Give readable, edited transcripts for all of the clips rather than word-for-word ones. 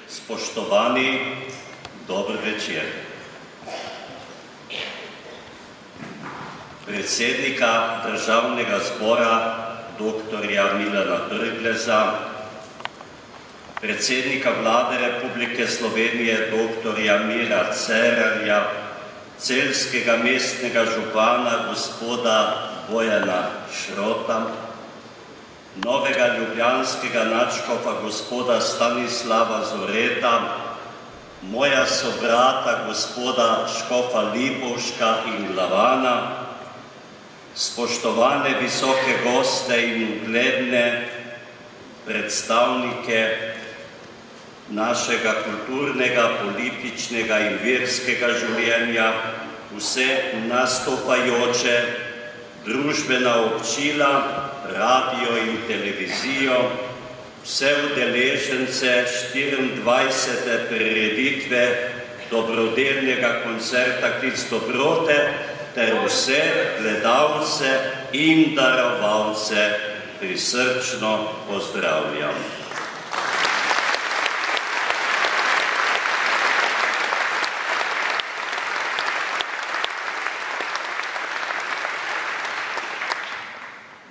Spoštovani, dober večer. Predsednika Državnega zbora dr. Milana Brgleza, predsednika Vlade Republike Slovenije dr. Mira Cerarja, celjskega mestnega župana gospoda Bojana Šrota, novega ljubljanskega nadškofa gospoda Stanislava Zoreta, moja sobrata gospoda škofa Lipovška in Glavana, spoštovane visoke goste in ugledne predstavnike našega kulturnega, političnega in verskega življenja, vse nastopajoče, družbena občila, radio in televizijo, vse udeležence 24. prireditve dobrodelnega koncerta Klic dobrote ter vse gledalce in darovalce prisrčno pozdravljam.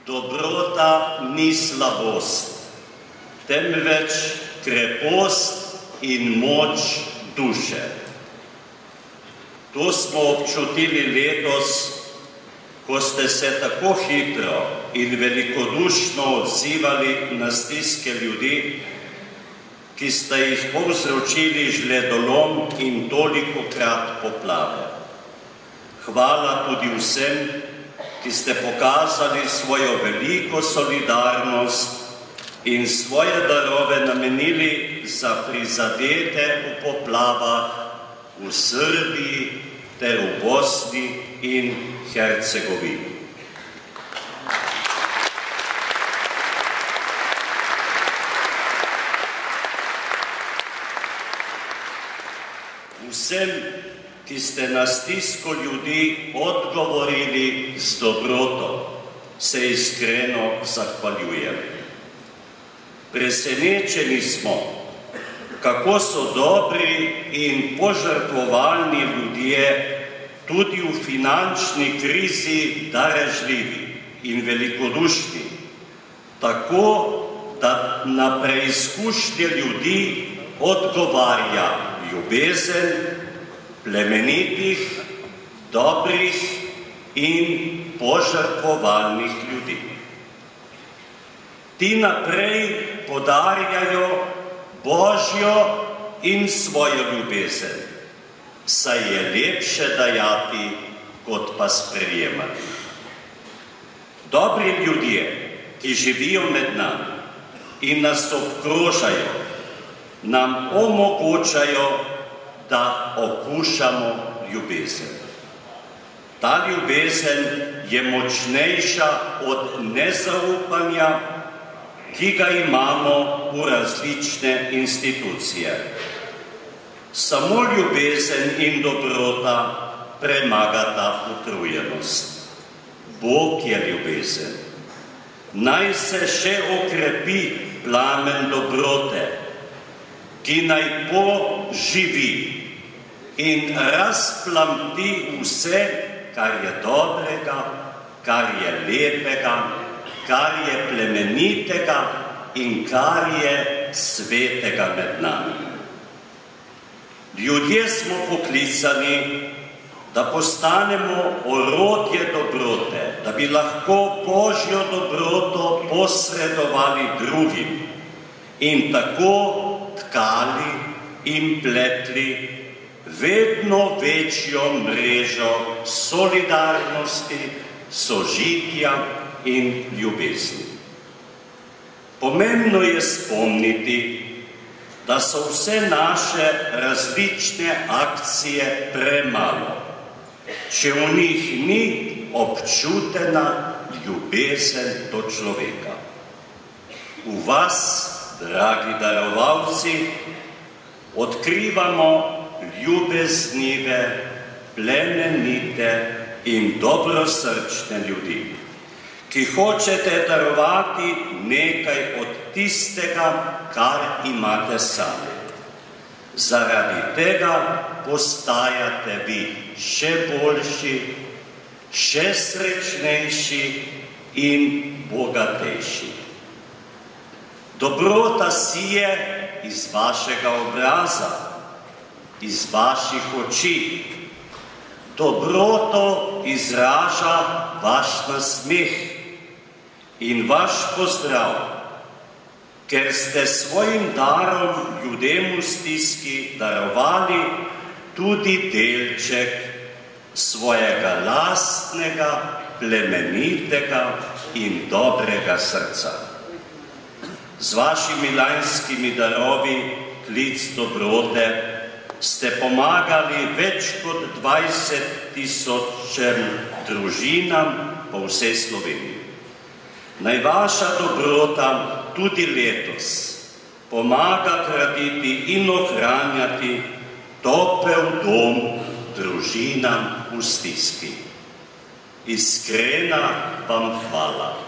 Dobrota ni slabost, temveč krepost in moč duše. To smo občutili letos, ko ste se tako hitro in velikodušno odzivali na stiske ljudi, ki ste jih povzročili žledolom in tolikokrat poplave. Hvala tudi vsem, ki ste pokazali svojo veliko solidarnost in svoje darove namenili za prizadete v poplavah v Srbiji ter v Bosni in Hercegovini. Vsem, ki ste na stisko ljudi odgovorili z dobroto, se iskreno zahvaljujem. Presenečeni smo, kako so dobri in požrtvovalni ljudje tudi v finančni krizi darežljivi in velikodušni, tako da na preizkušnje ljudi odgovarja ljubezen, plemenitih, dobrih in požrtvovalnih ljudi. Ti naprej podarjajo Božjo in svojo ljubezen, saj je lepše dajati, kot pa sprejemati. Dobri ljudje, ki živijo med nami in nas obkrožajo, nam omogočajo, da okušamo ljubezen. Ta ljubezen je močnejša od nezaupanja, ki ga imamo v različne institucije. Samo ljubezen in dobrota premagata utrujenost. Bog je ljubezen. Naj se še okrepi plamen dobrote, ki naj poživi in razplamti vse, kar je dobrega, kar je lepega, kar je plemenitega in kar je svetega med nami. Ljudje smo poklicani, da postanemo orodje dobrote, da bi lahko Božjo dobroto posredovali drugim in tako tkali in pletli vedno večjo mrežo solidarnosti, sožitja in ljubezni. Pomembno je spomniti, da so vse naše različne akcije premalo, če v njih ni občutena ljubezen do človeka. V vas, dragi darovalci, odkrivamo ljubeznive, plemenite in dobrosrčne ljudi, ki hočete darovati nekaj od tistega, kar imate sami. Zaradi tega postajate vi še boljši, še srečnejši in bogatejši. Dobrota sije iz vašega obraza, iz vaših oči. Dobroto izraža vaš nasmeh in vaš pozdrav, ker ste svojim darom ljudem v stiski darovali tudi delček svojega lastnega, plemenitega in dobrega srca. Z vašimi lanskimi darovi, klic dobrote, ste pomagali več kot 20.000 družinam po vsej Sloveniji. Naj vaša dobrota tudi letos pomaga graditi in ohranjati topel dom družinam v stiski. Iskrena vam hvala.